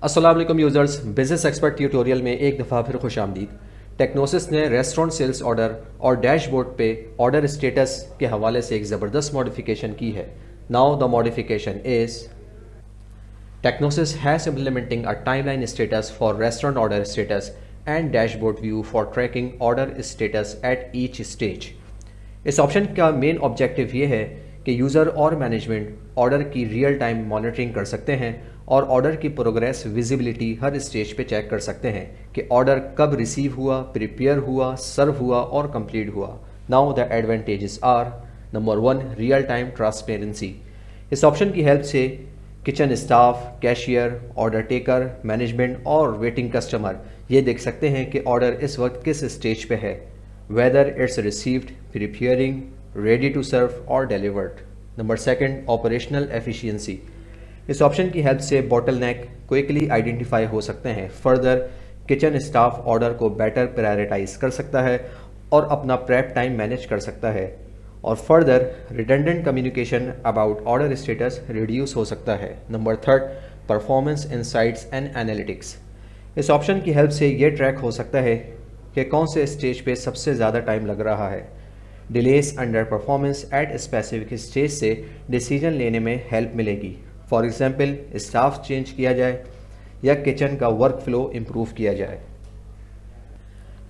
अस्सलाम वालेकुम users, business expert tutorial में एक दफ़ा फिर खुश आमदीद। टेक्नोसिस ने रेस्टोरेंट सेल्स ऑर्डर और डैशबोर्ड पे ऑर्डर स्टेटस के हवाले से एक ज़बरदस्त मॉडिफिकेशन की है। Now the modification is Technosys has implementing a timeline status for restaurant order status and dashboard view for tracking order status at each stage. इस ऑप्शन का मेन ऑब्जेक्टिव ये है कि यूज़र और मैनेजमेंट ऑर्डर की real time monitoring कर सकते हैं और ऑर्डर की प्रोग्रेस विजिबिलिटी हर स्टेज पे चेक कर सकते हैं कि ऑर्डर कब रिसीव हुआ, प्रिपेयर हुआ, सर्व हुआ और कंप्लीट हुआ। Now the advantages are number 1, real time transparency. इस ऑप्शन की हेल्प से kitchen staff, cashier, order taker, management और वेटिंग कस्टमर ये देख सकते हैं कि ऑर्डर इस वक्त किस स्टेज पे है, whether it's received, preparing, ready to serve और डिलीवर्ड। Number 2, operational efficiency. इस ऑप्शन की हेल्प से बॉटलनेक क्विकली आइडेंटिफाई हो सकते हैं। फर्दर किचन स्टाफ ऑर्डर को बेटर प्रायोरिटाइज कर सकता है और अपना प्रेप टाइम मैनेज कर सकता है। और further redundant communication about order status reduce हो सकता है। Number 3, performance insights and analytics. इस ऑप्शन की हेल्प से ये ट्रैक हो सकता है कि कौन से स्टेज पे सबसे ज़्यादा टाइम लग रहा है। Delays under performance at specific stage से डिसीजन लेने में हेल्प मिलेगी। फॉर एग्जाम्पल, स्टाफ चेंज किया जाए या किचन का वर्क फ्लो इम्प्रूव किया जाए।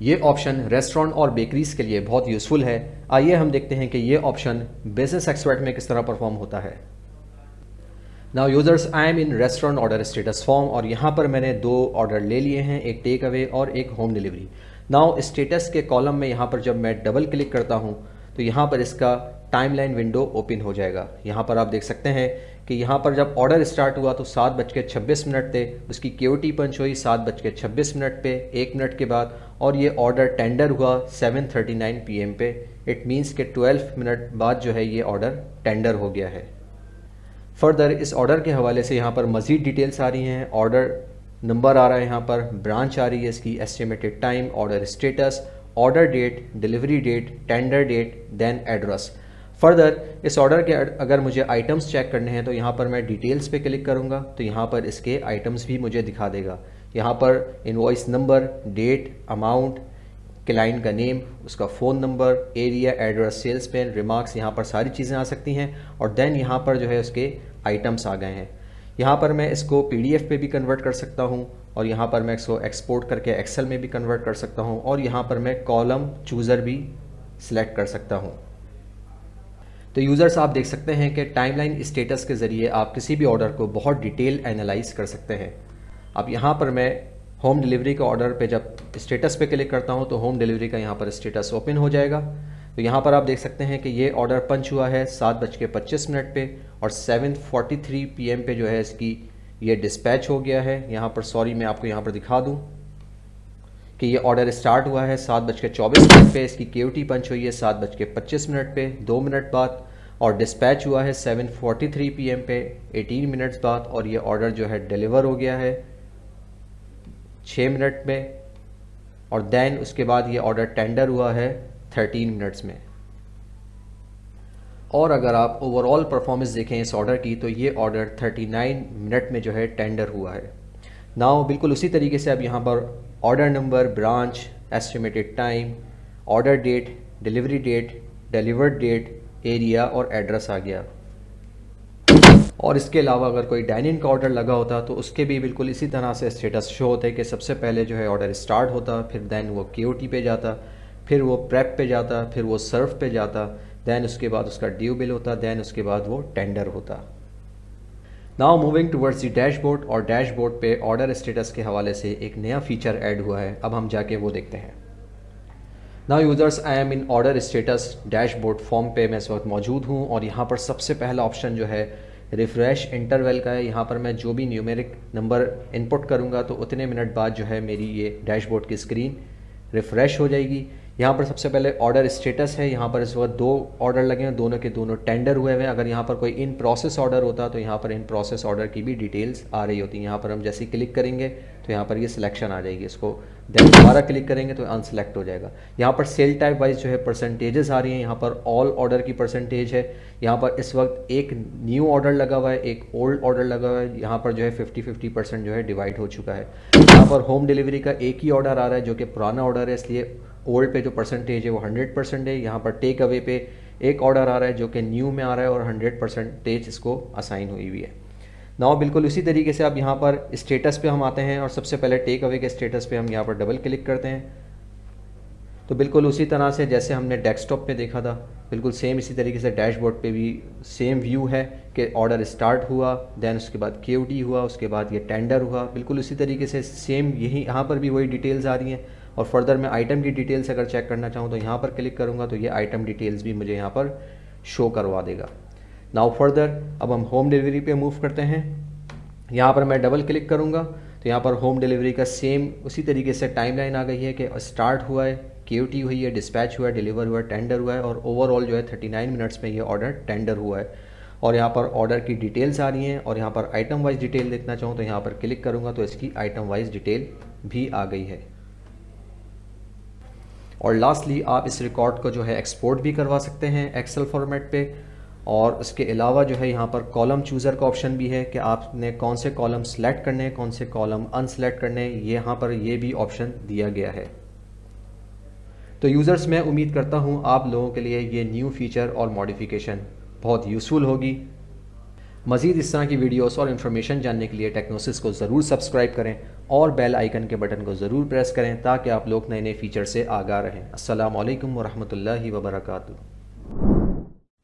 ये ऑप्शन रेस्टोरेंट और बेकरीज के लिए बहुत यूज़फुल है। आइए हम देखते हैं कि ये ऑप्शन बिजनेस एक्सपर्ट में किस तरह परफॉर्म होता है। Now users, I am in restaurant order status form और यहाँ पर मैंने 2 ऑर्डर ले लिए हैं, एक टेक अवे और एक होम डिलीवरी। नाउ स्टेटस के कॉलम में यहाँ पर जब मैं डबल क्लिक करता हूँ तो यहाँ पर इसका टाइमलाइन विंडो ओपन हो जाएगा। यहाँ पर आप देख सकते हैं कि यहाँ पर जब ऑर्डर स्टार्ट हुआ तो 7:26 थे, उसकी क्यूटी पंच हुई 7:26 पे 1 मिनट के बाद, और ये ऑर्डर टेंडर हुआ 7:39 PM पे। इट मीन्स के 12 मिनट बाद जो है ये ऑर्डर टेंडर हो गया है। फर्दर इस ऑर्डर के हवाले से यहाँ पर मज़ीद डिटेल्स आ रही हैं। ऑर्डर नंबर आ रहा है, यहाँ पर ब्रांच आ रही है, इसकी estimated time, order status, order date, delivery date, tender date, then address. Further इस ऑर्डर के अगर मुझे आइटम्स चेक करने हैं तो यहाँ पर मैं डिटेल्स पे क्लिक करूँगा तो यहाँ पर इसके आइटम्स भी मुझे दिखा देगा। यहाँ पर invoice number, date, amount, client का नेम, उसका phone number, area, address, sales pen, remarks, यहाँ पर सारी चीज़ें आ सकती हैं। और देन यहाँ पर जो है उसके आइटम्स आ गए हैं। यहाँ पर मैं इसको PDF पे भी कन्वर्ट कर सकता हूँ और यहाँ पर मैं इसको एक्सपोर्ट करके एक्सेल में भी कन्वर्ट कर सकता हूँ और यहाँ पर मैं कॉलम चूज़र भी सिलेक्ट कर सकता हूँ। तो यूज़र्स, आप देख सकते हैं कि टाइमलाइन स्टेटस के ज़रिए आप किसी भी ऑर्डर को बहुत डिटेल एनालाइज कर सकते हैं। अब यहाँ पर मैं होम डिलीवरी का ऑर्डर पे जब स्टेटस पे क्लिक करता हूँ तो होम डिलीवरी का यहाँ पर स्टेटस ओपन हो जाएगा। तो यहाँ पर आप देख सकते हैं कि ये ऑर्डर पंच हुआ है 7:25 पे और 7:43 PM पे जो है इसकी ये डिस्पैच हो गया है। यहाँ पर सॉरी मैं आपको यहाँ पर दिखा दूँ कि ये ऑर्डर स्टार्ट हुआ है 7:24 पे, इसकी क्यूटी पंच हुई है 7:25 पे 2 मिनट बाद, और डिस्पैच हुआ है 7:43 PM पे 18 मिनट्स बाद, और ये ऑर्डर जो है डिलीवर हो गया है 6 मिनट में, और देन उसके बाद ये ऑर्डर टेंडर हुआ है 13 मिनट्स में। और अगर आप ओवरऑल परफॉर्मेंस देखें इस ऑर्डर की तो ये ऑर्डर 39 मिनट में जो है टेंडर हुआ है। नाउ बिल्कुल उसी तरीके से अब यहाँ पर order number, branch, estimated time, order date, delivery date, delivered date, area और एड्रेस आ गया। और इसके अलावा अगर कोई डाइनिंग का ऑर्डर लगा होता तो उसके भी बिल्कुल इसी तरह से स्टेटस शो होता है कि सबसे पहले जो है ऑर्डर स्टार्ट होता, फिर देन वो क्यूटी पे जाता, फिर वो प्रेप पे जाता, फिर वो सर्व पे जाता, देन उसके बाद उसका ड्यू बिल होता, देन उसके बाद वो टेंडर होता। Now moving towards the dashboard, और डैशबोर्ड पे ऑर्डर स्टेटस के हवाले से एक नया फीचर ऐड हुआ है। अब हम जाके वो देखते हैं। Now users, I am in order status dashboard form पे मैं इस वक्त मौजूद हूँ और यहाँ पर सबसे पहला ऑप्शन जो है रिफ़्रेश इंटरवल का है। यहाँ पर मैं जो भी न्यूमेरिक नंबर इनपुट करूँगा तो उतने मिनट बाद जो है मेरी ये डैशबोर्ड की स्क्रीन रिफ़्रेश हो जाएगी। यहाँ पर सबसे पहले ऑर्डर स्टेटस है, यहाँ पर इस वक्त 2 ऑर्डर लगे हैं, दोनों के दोनों टेंडर हुए हैं। अगर यहाँ पर कोई इन प्रोसेस ऑर्डर होता तो यहाँ पर इन प्रोसेस ऑर्डर की भी डिटेल्स आ रही होती। यहाँ पर हम जैसे ही क्लिक करेंगे तो यहाँ पर ये सिलेक्शन आ जाएगी, इसको देन दोबारा क्लिक करेंगे तो अनसेलेक्ट हो जाएगा। यहाँ पर सेल टाइप वाइज जो है परसेंटेजेस आ रही हैं, यहाँ पर ऑल ऑर्डर की परसेंटेज है। यहाँ पर इस वक्त एक न्यू ऑर्डर लगा हुआ है, एक ओल्ड ऑर्डर लगा हुआ है। यहाँ पर जो है 50-50% जो है डिवाइड हो चुका है। यहाँ पर होम डिलीवरी का एक ही ऑर्डर आ रहा है जो कि पुराना ऑर्डर है, इसलिए ओल्ड पे जो परसेंटेज है वो 100% है। यहाँ पर टेक अवे पे एक ऑर्डर आ रहा है जो कि न्यू में आ रहा है और 100% इसको असाइन हुई हुई है। नाउ बिल्कुल उसी तरीके से अब यहाँ पर स्टेटस पे हम आते हैं और सबसे पहले टेक अवे के स्टेटस पे हम यहाँ पर डबल क्लिक करते हैं। तो बिल्कुल उसी तरह से जैसे हमने डेस्कटॉप पे देखा था, बिल्कुल सेम इसी तरीके से डैशबोर्ड पे भी सेम व्यू है कि ऑर्डर स्टार्ट हुआ, देन उसके बाद KOT हुआ, उसके बाद ये टेंडर हुआ। बिल्कुल उसी तरीके से सेम यही यहाँ पर भी वही डिटेल्स आ रही हैं। और फर्दर मैं आइटम की डिटेल्स अगर चेक करना चाहूँ तो यहाँ पर क्लिक करूँगा तो ये आइटम डिटेल्स भी मुझे यहाँ पर शो करवा देगा। नाउ फर्दर अब हम होम डिलीवरी पे मूव करते हैं। यहाँ पर मैं डबल क्लिक करूँगा तो यहाँ पर होम डिलीवरी का सेम उसी तरीके से टाइमलाइन आ गई है कि स्टार्ट हुआ है, KOT हुई है, डिस्पैच हुआ है, डिलीवर हुआ है, टेंडर हुआ है और ओवरऑल जो है 39 मिनट्स में ये ऑर्डर टेंडर हुआ है। और यहाँ पर ऑर्डर की डिटेल्स आ रही हैं और यहाँ पर आइटम वाइज डिटेल देखना चाहूँ तो यहाँ पर क्लिक करूँगा तो इसकी आइटम वाइज डिटेल भी आ गई है। और लास्टली आप इस रिकॉर्ड को जो है एक्सपोर्ट भी करवा सकते हैं एक्सेल फॉर्मेट पे। और उसके अलावा जो है यहाँ पर कॉलम चूज़र का ऑप्शन भी है कि आपने कौन से कॉलम सेलेक्ट करने हैं, कौन से कॉलम अनसेलेक्ट करने हैं, ये यहाँ पर ये भी ऑप्शन दिया गया है। तो यूज़र्स मैं उम्मीद करता हूँ आप लोगों के लिए ये न्यू फीचर और मॉडिफिकेशन बहुत यूज़फुल होगी। मज़ीद इस तरह की वीडियोस और इन्फॉर्मेशन जानने के लिए टेक्नोसिस को ज़रूर सब्सक्राइब करें और बेल आइकन के बटन को ज़रूर प्रेस करें ताकि आप लोग नए नए फीचर से आगाह रहें। अस्सलामु अलैकुम वरहमतुल्लाहि वबरकातुहू।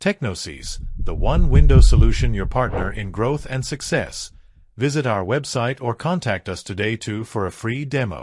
Technosys, the one window solution, your partner in growth and success. Visit our website or contact us today for a free demo.